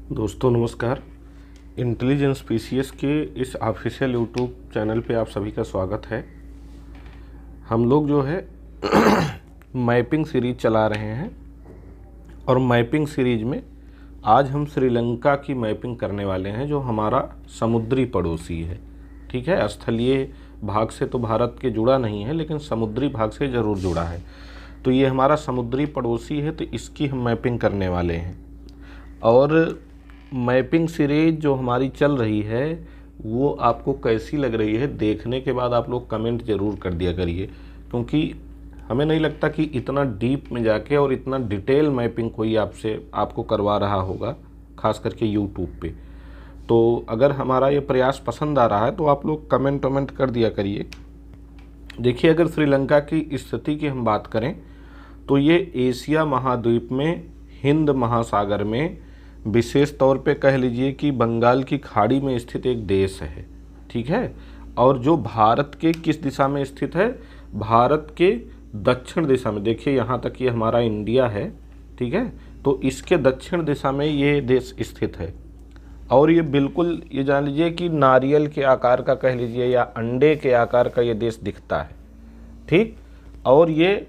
दोस्तों नमस्कार। Intelligence PCS के इस ऑफिशियल यूट्यूब चैनल पे आप सभी का स्वागत है। हम लोग जो है मैपिंग सीरीज चला रहे हैं और मैपिंग सीरीज में आज हम श्रीलंका की मैपिंग करने वाले हैं, जो हमारा समुद्री पड़ोसी है। ठीक है, स्थलीय भाग से तो भारत के जुड़ा नहीं है, लेकिन समुद्री भाग से ज़रूर जुड़ा है। तो ये हमारा समुद्री पड़ोसी है, तो इसकी हम मैपिंग करने वाले हैं। और मैपिंग सीरीज जो हमारी चल रही है वो आपको कैसी लग रही है, देखने के बाद आप लोग कमेंट ज़रूर कर दिया करिए, क्योंकि हमें नहीं लगता कि इतना डीप में जाके और इतना डिटेल मैपिंग कोई आपको करवा रहा होगा, ख़ास करके यूट्यूब पे। तो अगर हमारा ये प्रयास पसंद आ रहा है तो आप लोग कमेंट कर दिया करिए। देखिए, अगर श्रीलंका की स्थिति की हम बात करें तो ये एशिया महाद्वीप में हिंद महासागर में, विशेष तौर पे कह लीजिए कि बंगाल की खाड़ी में स्थित एक देश है। ठीक है, और जो भारत के किस दिशा में स्थित है, भारत के दक्षिण दिशा में। देखिए यहाँ तक ये हमारा इंडिया है, ठीक है, तो इसके दक्षिण दिशा में ये देश स्थित है। और ये बिल्कुल ये जान लीजिए कि नारियल के आकार का कह लीजिए या अंडे के आकार का ये देश दिखता है। ठीक, और ये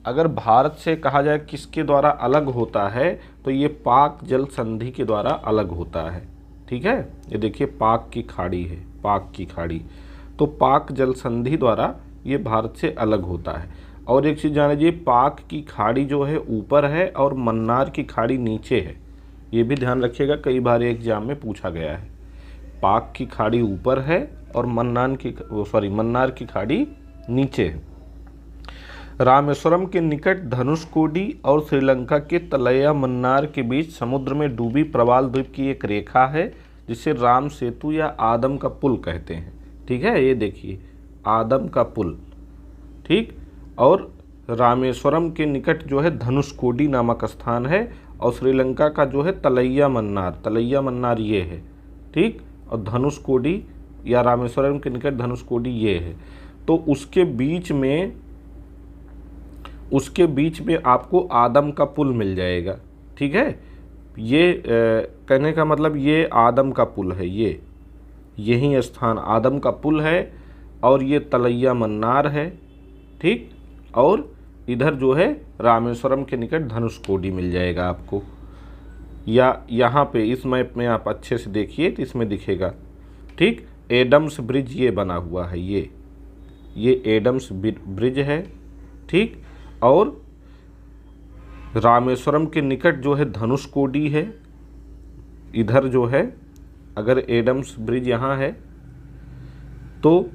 अगर भारत से कहा जाए किसके द्वारा अलग होता है तो ये पाक जल संधि के द्वारा अलग होता है। ठीक है, ये देखिए पाक की खाड़ी है, पाक की खाड़ी, तो पाक जल संधि द्वारा ये भारत से अलग होता है। और एक चीज़ जान लीजिए, पाक की खाड़ी जो है ऊपर है और मन्नार की खाड़ी नीचे है। ये भी ध्यान रखिएगा, कई बार एग्जाम में पूछा गया है। पाक की खाड़ी ऊपर है और मन्नार की खाड़ी नीचे है। रामेश्वरम के निकट धनुषकोडी और श्रीलंका के तलैया मन्नार के बीच समुद्र में डूबी प्रवाल द्वीप की एक रेखा है, जिसे राम सेतु या आदम का पुल कहते हैं। ठीक है, ये देखिए आदम का पुल। ठीक, और रामेश्वरम के निकट जो है धनुषकोडी नामक स्थान है, और श्रीलंका का जो है तलैया मन्नार ये है। ठीक, और धनुषकोडी या रामेश्वरम के निकट धनुषकोडी ये है। तो उसके बीच में आपको आदम का पुल मिल जाएगा। ठीक है, ये कहने का मतलब ये आदम का पुल है, यही स्थान आदम का पुल है, और ये तलैया मन्नार है। ठीक, और इधर जो है रामेश्वरम के निकट धनुषकोडी मिल जाएगा आपको। या यहाँ पे इस मैप में आप अच्छे से देखिए तो इसमें दिखेगा। ठीक, एडम्स ब्रिज ये बना हुआ है, ये एडम्स ब्रिज है। ठीक, और रामेश्वरम के निकट जो है धनुषकोडी है। इधर जो है अगर एडम्स ब्रिज यहाँ है तो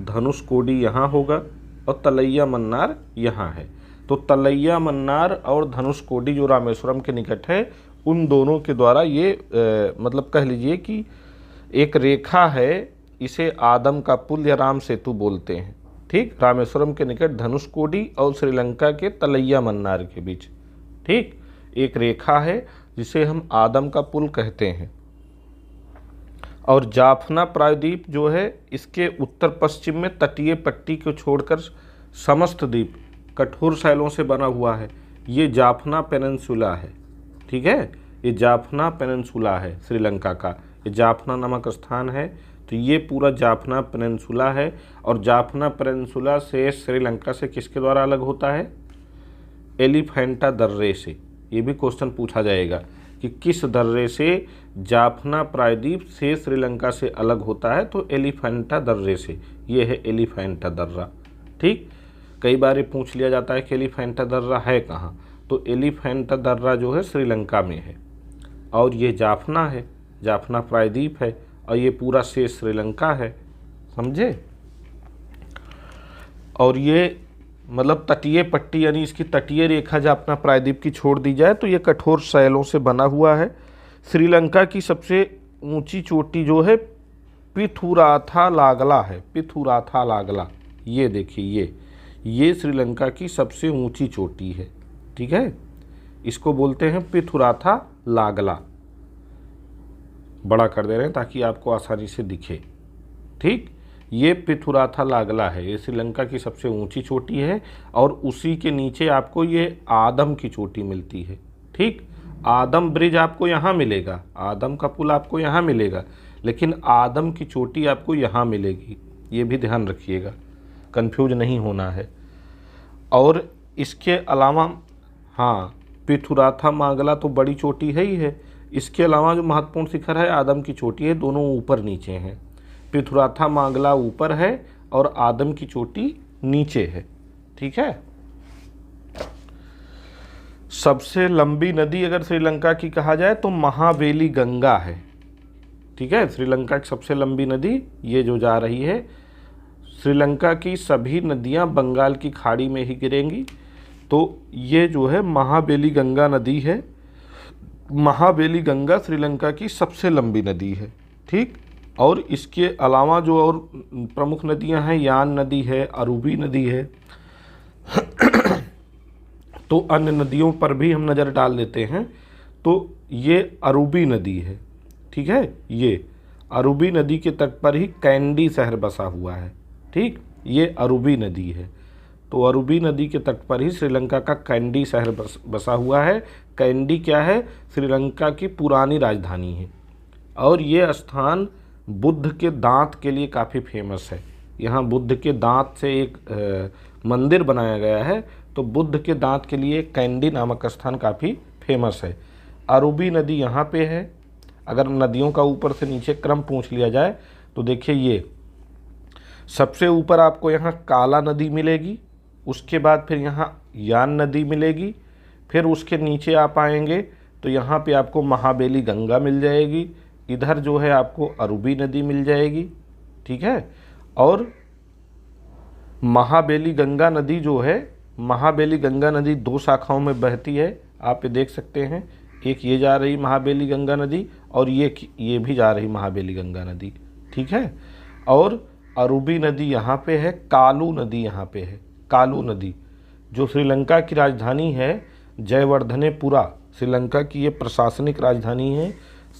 धनुषकोडी यहाँ होगा, और तलैया मन्नार यहाँ है। तो तलैया मन्नार और धनुषकोडी जो रामेश्वरम के निकट है, उन दोनों के द्वारा ये मतलब कह लीजिए कि एक रेखा है, इसे आदम का पुल या राम सेतु बोलते हैं। ठीक, रामेश्वरम के निकट धनुषकोडी और श्रीलंका के तलैया मन्नार के बीच ठीक एक रेखा है, जिसे हम आदम का पुल कहते हैं। और जाफना प्रायद्वीप जो है, इसके उत्तर पश्चिम में तटीय पट्टी को छोड़कर समस्त द्वीप कठोर शैलों से बना हुआ है। ये जाफना पेनिनसुला है। ठीक है, ये जाफना पेनिनसुला है श्रीलंका का, ये जाफना नामक स्थान है। तो ये पूरा जाफना पेनिनसुला है, और जाफना पेनिनसुला से श्रीलंका से किसके द्वारा अलग होता है? एलिफेंटा दर्रे से। ये भी क्वेश्चन पूछा जाएगा कि किस दर्रे से जाफना प्रायद्वीप से श्रीलंका से अलग होता है, तो एलिफेंटा दर्रे से। ये है एलिफेंटा दर्रा। ठीक, कई बार ये पूछ लिया जाता है कि एलिफेंटा दर्रा है कहाँ, तो एलिफेंटा दर्रा जो है श्रीलंका में है, और ये जाफना है, जाफना प्रायद्वीप है, और ये पूरा शेष श्रीलंका है। समझे? और ये मतलब तटीय पट्टी यानी इसकी तटीय रेखा जाफना प्रायद्वीप की छोड़ दी जाए तो ये कठोर शैलों से बना हुआ है। श्रीलंका की सबसे ऊंची चोटी जो है पिथुराथा लागला है, पिथुराथा लागला। ये देखिए ये श्रीलंका की सबसे ऊंची चोटी है। ठीक है, इसको बोलते हैं पिथुराथा लागला। बड़ा कर दे रहे हैं ताकि आपको आसानी से दिखे। ठीक, ये पिथुराथा लागला है, ये श्रीलंका की सबसे ऊंची चोटी है, और उसी के नीचे आपको ये आदम की चोटी मिलती है। ठीक, आदम ब्रिज आपको यहाँ मिलेगा, आदम का पुल आपको यहाँ मिलेगा, लेकिन आदम की चोटी आपको यहाँ मिलेगी, ये भी ध्यान रखिएगा, कंफ्यूज नहीं होना है। और इसके अलावा हाँ, पिथुराथा मांगला तो बड़ी चोटी है ही है, इसके अलावा जो महत्वपूर्ण शिखर है आदम की चोटी है, दोनों ऊपर नीचे हैं। पिथुराथा मांगला ऊपर है और आदम की चोटी नीचे है। ठीक है। सबसे लंबी नदी अगर श्रीलंका की कहा जाए तो महाबेली गंगा है। ठीक है, श्रीलंका की सबसे लंबी नदी ये जो जा रही है। श्रीलंका की सभी नदियां बंगाल की खाड़ी में ही गिरेंगी, तो ये जो है महाबेली गंगा नदी है। महाबेली गंगा श्रीलंका की सबसे लंबी नदी है। ठीक, और इसके अलावा जो और प्रमुख नदियां हैं, यान नदी है, अरूबी नदी है, तो अन्य नदियों पर भी हम नज़र डाल देते हैं। तो ये अरूबी नदी है। ठीक है, ये अरूबी नदी के तट पर ही कैंडी शहर बसा हुआ है। ठीक, ये अरूबी नदी है, तो अरूबी नदी के तट पर ही श्रीलंका का कैंडी शहर बसा हुआ है। कैंडी क्या है? श्रीलंका की पुरानी राजधानी है, और ये स्थान बुद्ध के दांत के लिए काफ़ी फेमस है। यहाँ बुद्ध के दांत से एक मंदिर बनाया गया है, तो बुद्ध के दांत के लिए कैंडी नामक स्थान काफ़ी फेमस है। अरूबी नदी यहाँ पे है। अगर नदियों का ऊपर से नीचे क्रम पूछ लिया जाए तो देखिए, ये सबसे ऊपर आपको यहाँ काला नदी मिलेगी, उसके बाद फिर यहाँ यान नदी मिलेगी, फिर उसके नीचे आप आएंगे तो यहाँ पे आपको महाबेली गंगा मिल जाएगी, इधर जो है आपको अरूबी नदी मिल जाएगी। ठीक है, और महाबेली गंगा नदी जो है, महाबेली गंगा नदी दो शाखाओं में बहती है, आप ये देख सकते हैं। एक ये जा रही महाबेली गंगा नदी, और ये भी जा रही महाबेली गंगा नदी। ठीक है, और अरूबी नदी यहाँ पे है, कालू नदी यहाँ पे है। कालू नदी जो श्रीलंका की राजधानी है जयवर्धनेपुरा, श्रीलंका की ये प्रशासनिक राजधानी है।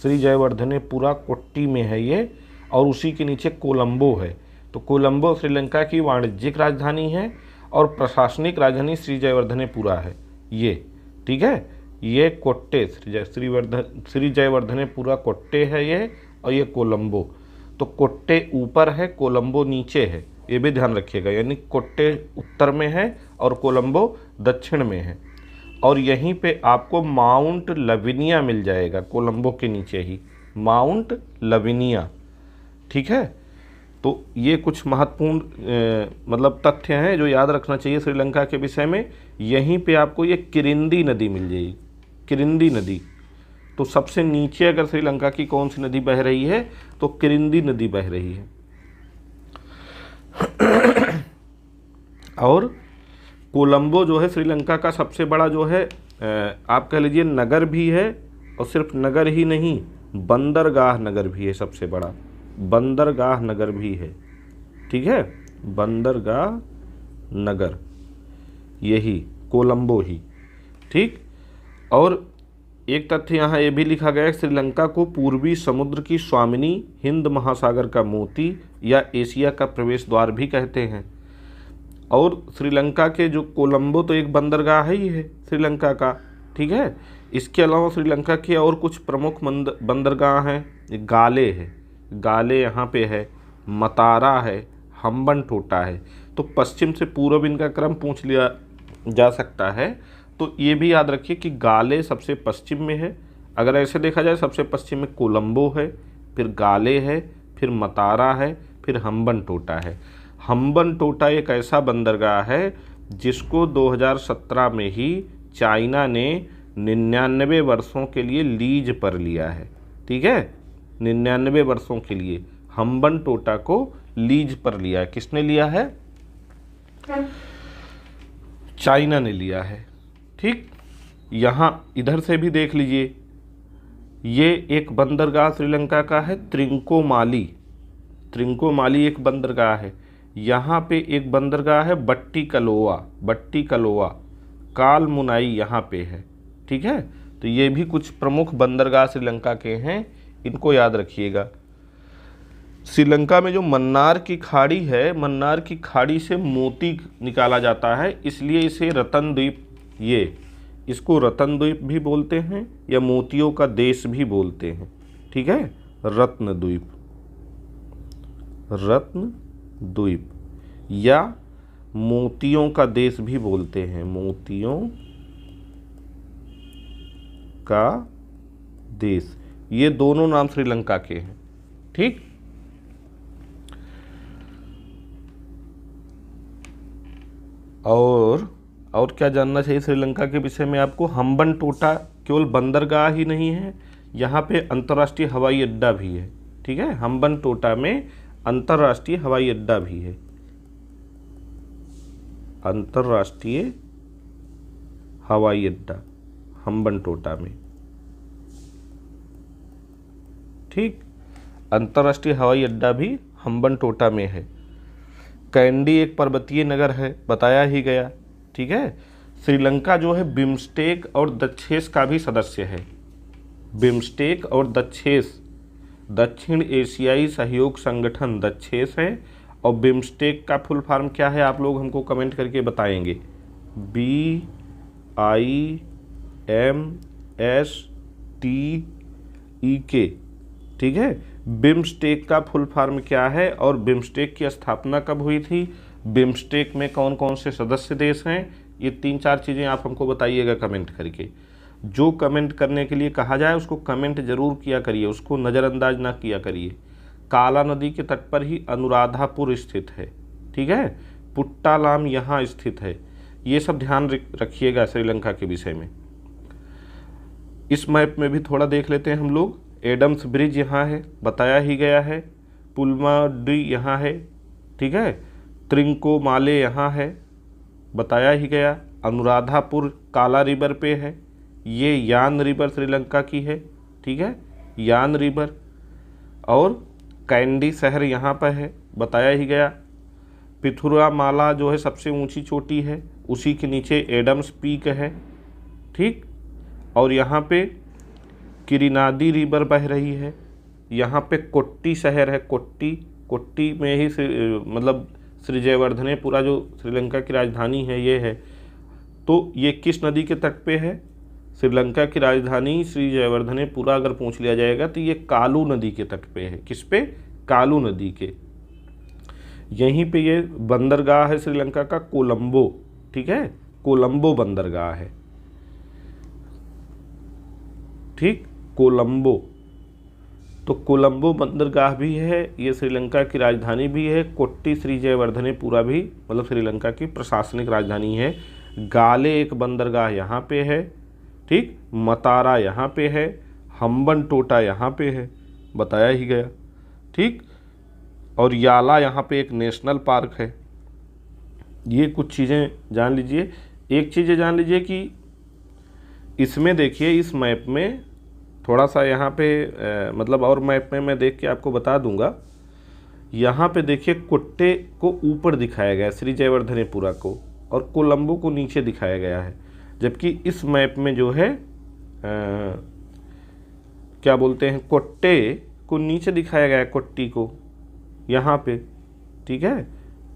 श्री जयवर्धनेपुरा कोट्टी में है ये, और उसी के नीचे कोलंबो है। तो कोलंबो श्रीलंका की वाणिज्यिक राजधानी है और प्रशासनिक राजधानी श्री जयवर्धनेपुरा है ये। ठीक है, ये कोट्टे श्री जयवर्धनेपुरा कोट्टे है ये, और ये कोलंबो। तो कोट्टे ऊपर है, कोलंबो नीचे है, ये भी ध्यान रखिएगा। यानी कोट्टे उत्तर में है और कोलंबो दक्षिण में है। और यहीं पे आपको माउंट लविनिया मिल जाएगा, कोलंबो के नीचे ही माउंट लविनिया। ठीक है, तो ये कुछ महत्वपूर्ण मतलब तथ्य हैं जो याद रखना चाहिए श्रीलंका के विषय में। यहीं पे आपको ये किरिंदी नदी मिल जाएगी, किरिंदी नदी। तो सबसे नीचे अगर श्रीलंका की कौन सी नदी बह रही है तो किरिंदी नदी बह रही है। और कोलंबो जो है श्रीलंका का सबसे बड़ा जो है आप कह लीजिए नगर भी है, और सिर्फ नगर ही नहीं, बंदरगाह नगर भी है। सबसे बड़ा बंदरगाह नगर भी है। ठीक है, बंदरगाह नगर यही कोलंबो ही। ठीक, और एक तथ्य यहाँ ये भी लिखा गया है, श्रीलंका को पूर्वी समुद्र की स्वामिनी, हिंद महासागर का मोती या एशिया का प्रवेश द्वार भी कहते हैं। और श्रीलंका के जो कोलंबो तो एक बंदरगाह ही है श्रीलंका का। ठीक है, इसके अलावा श्रीलंका के और कुछ प्रमुख बंदरगाह हैं। गाले है, गाले यहाँ पे है, मतारा है, हम्बनटोटा है। तो पश्चिम से पूर्व इनका क्रम पूछ लिया जा सकता है, तो ये भी याद रखिए कि गाले सबसे पश्चिम में है। अगर ऐसे देखा जाए, सबसे पश्चिम में कोलंबो है, फिर गाले है, फिर मतारा है, फिर हम्बनटोटा है। हम्बनटोटा एक ऐसा बंदरगाह है जिसको 2017 में ही चाइना ने 99 वर्षों के लिए लीज पर लिया है। ठीक है, 99 वर्षों के लिए हम्बनटोटा को लीज पर लिया है। किसने लिया है? चाइना ने लिया है। ठीक, यहाँ इधर से भी देख लीजिए, ये एक बंदरगाह श्रीलंका का है, त्रिंकोमाली। त्रिंकोमाली एक बंदरगाह है। यहाँ पे एक बंदरगाह है बट्टिकलोआ, बट्टिकलोआ, कालमुनाई यहाँ पे है। ठीक है, तो ये भी कुछ प्रमुख बंदरगाह श्रीलंका के हैं, इनको याद रखिएगा। श्रीलंका में जो मन्नार की खाड़ी है, मन्नार की खाड़ी से मोती निकाला जाता है, इसलिए इसे रतन द्वीप, इसको रत्नद्वीप भी बोलते हैं या मोतियों का देश भी बोलते हैं। ठीक है, रत्नद्वीप, रत्नद्वीप या मोतियों का देश भी बोलते हैं, मोतियों का देश। ये दोनों नाम श्रीलंका के हैं। ठीक, और क्या जानना चाहिए श्रीलंका के विषय में आपको? हम्बनटोटा केवल बंदरगाह ही नहीं है, यहाँ पे अंतर्राष्ट्रीय हवाई अड्डा भी है। ठीक है, हम्बनटोटा में अंतर्राष्ट्रीय हवाई अड्डा भी है, अंतर्राष्ट्रीय हवाई अड्डा हम्बनटोटा में। ठीक, अंतर्राष्ट्रीय हवाई अड्डा भी हम्बनटोटा में है। कैंडी एक पर्वतीय नगर है, बताया ही गया। ठीक है, श्रीलंका जो है बिम्स्टेक और दक्षेस का भी सदस्य है। बिम्स्टेक और दक्षेस, दक्षिण एशियाई सहयोग संगठन दक्षेस है। और बिम्स्टेक का फुल फॉर्म क्या है, आप लोग हमको कमेंट करके बताएंगे। BIMSTEK। ठीक है, बिम्स्टेक का फुल फॉर्म क्या है और बिम्स्टेक की स्थापना कब हुई थी, बिम्स्टेक में कौन कौन से सदस्य देश हैं, ये 3-4 चीज़ें आप हमको बताइएगा कमेंट करके। जो कमेंट करने के लिए कहा जाए उसको कमेंट जरूर किया करिए, उसको नज़रअंदाज ना किया करिए। काला नदी के तट पर ही अनुराधापुर स्थित है। ठीक है, पुट्टालाम यहाँ स्थित है। ये सब ध्यान रखिएगा श्रीलंका के विषय में। इस मैप में भी थोड़ा देख लेते हैं हम लोग। एडम्स ब्रिज यहाँ है, बताया ही गया है। पुलमाडी यहाँ है। ठीक है, त्रिंकोमाले यहाँ है, बताया ही गया। अनुराधापुर काला रिवर पे है। ये यान रिवर श्रीलंका की है। ठीक है, यान रिवर। और कैंडी शहर यहाँ पर है, बताया ही गया। पिथुरामाला जो है सबसे ऊंची चोटी है, उसी के नीचे एडम्स पीक है। ठीक, और यहाँ पे किरिनादी रिवर बह रही है। यहाँ पे कोट्टी शहर है, कोट्टी में ही मतलब श्री जयवर्धनेपुरा जो श्रीलंका की राजधानी है ये है। तो ये किस नदी के तट पे है? श्रीलंका की राजधानी श्री जयवर्धनेपुरा अगर पूछ लिया जाएगा तो ये कालू नदी के तट पे है। किस पे? कालू नदी के। यहीं पे ये बंदरगाह है श्रीलंका का कोलंबो। ठीक है, कोलंबो बंदरगाह है। ठीक, कोलंबो। तो कोलंबो बंदरगाह भी है, ये श्रीलंका की राजधानी भी है। कोट्टी श्री जयवर्धनेपुरा भी मतलब श्रीलंका की प्रशासनिक राजधानी है। गाले एक बंदरगाह यहाँ पे है। ठीक, मतारा यहाँ पे है। हम्बनटोटा यहाँ पे है, बताया ही गया। ठीक, और याला यहाँ पे एक नेशनल पार्क है। ये कुछ चीज़ें जान लीजिए। एक चीज़ जान लीजिए कि इसमें देखिए, इस मैप में थोड़ा सा यहाँ पे मतलब और मैप में मैं देख के आपको बता दूंगा। यहाँ पे देखिए कोट्टे को ऊपर दिखाया गया है, श्री जयवर्धनेपुरा को, और कोलंबो को नीचे दिखाया गया है। जबकि इस मैप में जो है क्या बोलते हैं, कोट्टे को नीचे दिखाया गया है, कोट्टी को यहाँ पे। ठीक है,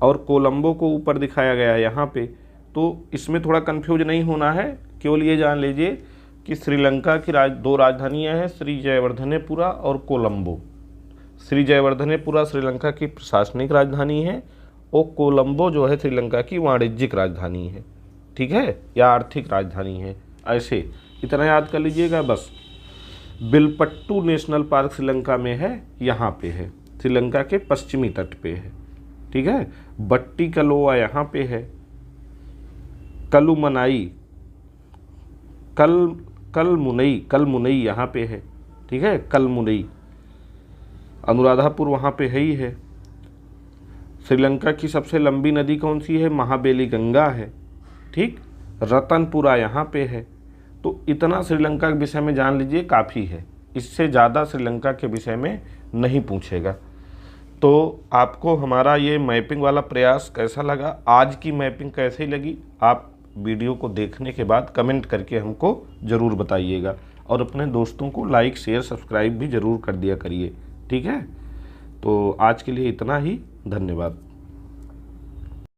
और कोलंबो को ऊपर दिखाया गया है यहाँ पे। तो इसमें थोड़ा कंफ्यूज नहीं होना है, केवल ये जान लीजिए कि श्रीलंका की दो राजधानियाँ हैं, श्री जयवर्धनेपुरा और कोलंबो। श्री जयवर्धनेपुरा श्रीलंका की प्रशासनिक राजधानी है और कोलंबो जो है श्रीलंका की वाणिज्यिक राजधानी है। ठीक है, या आर्थिक राजधानी है। ऐसे इतना याद कर लीजिएगा बस। बिलपट्टू नेशनल पार्क श्रीलंका में है, यहाँ पे है, श्रीलंका के पश्चिमी तट पे है। ठीक है, बट्टी कलोआ यहाँ पे है। कलुमनाई कलमुनई यहाँ पे है। ठीक है, कलमुनई। अनुराधापुर वहाँ पे है ही है। श्रीलंका की सबसे लंबी नदी कौन सी है? महाबेली गंगा है। ठीक, रतनपुरा यहाँ पे है। तो इतना श्रीलंका के विषय में जान लीजिए, काफ़ी है। इससे ज़्यादा श्रीलंका के विषय में नहीं पूछेगा। तो आपको हमारा ये मैपिंग वाला प्रयास कैसा लगा, आज की मैपिंग कैसी लगी, आप वीडियो को देखने के बाद कमेंट करके हमको ज़रूर बताइएगा। और अपने दोस्तों को लाइक शेयर सब्सक्राइब भी ज़रूर कर दिया करिए। ठीक है, तो आज के लिए इतना ही। धन्यवाद।